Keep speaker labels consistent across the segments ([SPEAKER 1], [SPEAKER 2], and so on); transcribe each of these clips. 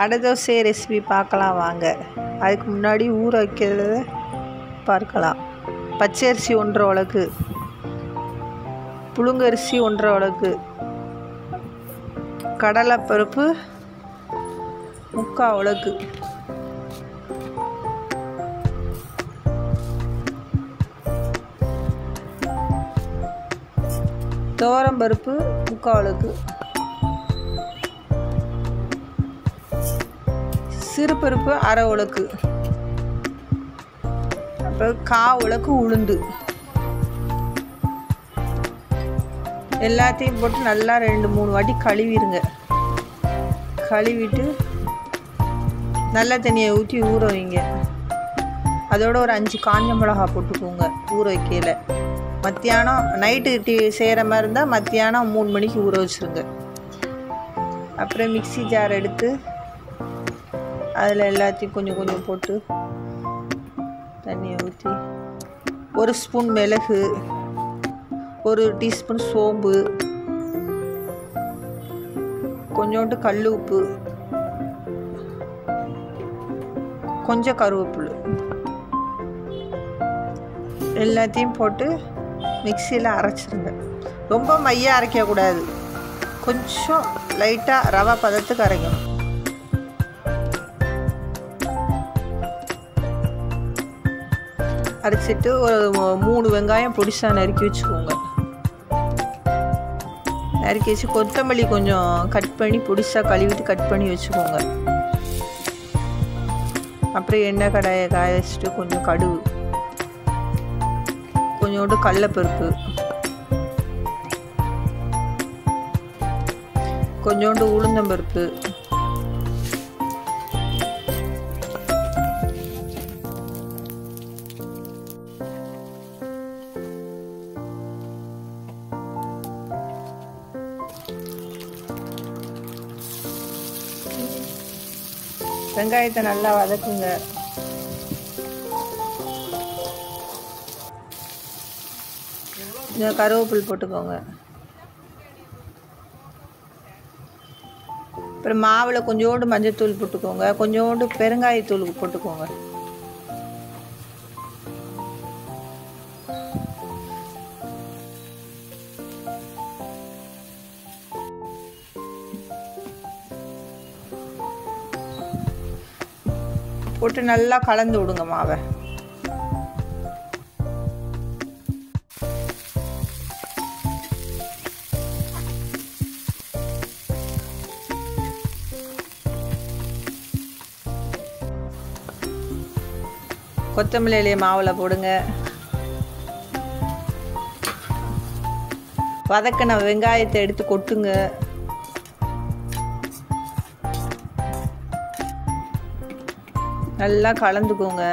[SPEAKER 1] அடை தோசை ரெசிபி பார்க்கலாம் வாங்க. அதுக்கு முன்னாடி ஊற வைக்கிறத பார்க்கலாம். பச்சரிசி 1.5 உலக்கு, புழுங்கரிசி 1.5 உலக்கு, கடலைப்பருப்பு 3/4 உலக்கு, துவரம்பருப்பு 3/4 உலக்கு, சிறுபருப்பு 1/2 உலக்கு, அப்புறம் 1/4 உலக்கு உளுந்து. எல்லாத்தையும் போட்டு நல்லா 2-3 வாட்டி கழுவிடுங்க. கழுவிட்டு நல்ல தண்ணியை ஊற்றி ஊற வைங்க. அதோட ஒரு 5 காஞ்ச மிளகா போட்டுக்கோங்க ஊற வைக்கல. மத்தியானம் நைட்டு செய்கிற மாதிரி இருந்தால் மத்தியானம் 3 மணிக்கு ஊற வச்சுருங்க. அப்புறம் மிக்ஸி ஜார் எடுத்து அதில் எல்லாத்தையும் கொஞ்சம் கொஞ்சம் போட்டு தண்ணியை ஊற்றி 1 ஸ்பூன் மிளகு, 1 டீஸ்பூன் சோம்பு, கொஞ்சோண்டு கல் உப்பு, கொஞ்சம் கருவேப்பிலை எல்லாத்தையும் போட்டு மிக்சியில் அரைச்சிருங்க. ரொம்ப மையாக அரைக்கக்கூடாது, கொஞ்சம் லைட்டாக ரவை பதத்துக்கு அரைக்கணும். அரைச்சிட்டு ஒரு 3 வெங்காயம் பொடிசாக நறுக்கி வச்சுக்கோங்க. நறுக்கி வச்சு கொத்தமல்லி கொஞ்சம் கட் பண்ணி பொடிசாக கழுவிட்டு கட் பண்ணி வச்சுக்கோங்க. அப்புறம் எண்ணெய் கடாயை காய வச்சுட்டு கொஞ்சம் கடுகு, கொஞ்சோண்டு கடலைப்பருப்பு, கொஞ்சோண்டு உளுந்தம்பருப்பு, வெங்காயத்தை நல்லா வதக்குங்க. கருவேப்பிலை போட்டுக்கோங்க. அப்புறம் மாவில் கொஞ்சோண்டு மஞ்சத்தூள் போட்டுக்கோங்க, கொஞ்சோண்டு பெருங்காயத்தூள் போட்டுக்கோங்க. போட்டு நல்லா கலந்து விடுங்க மாவை. கொத்தமல்லி இலையை மாவில் போடுங்க. வதக்கின வெங்காயத்தை எடுத்து கொட்டுங்க. நல்லா கலந்துக்கோங்க.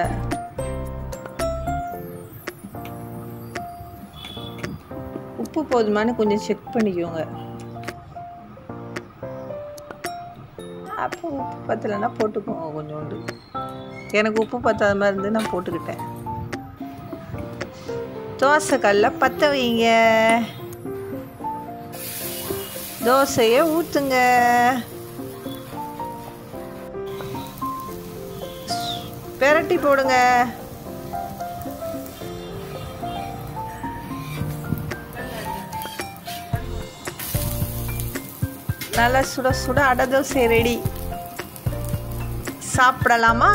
[SPEAKER 1] உப்பு போதுமானு கொஞ்சம் செக் பண்ணிக்கோங்க. அப்போ உப்பு பத்தலைன்னா போட்டுக்கோங்க கொஞ்சோண்டு. எனக்கு உப்பு பத்தாத மாதிரி இருந்து நான் போட்டுக்கிட்டேன். தோசை கல்லை பற்ற வைங்க. தோசையை ஊற்றுங்க. பெரட்டி போடுங்க. நல்லா சுட சுட அடை தோசை ரெடி. சாப்பிடலாமா?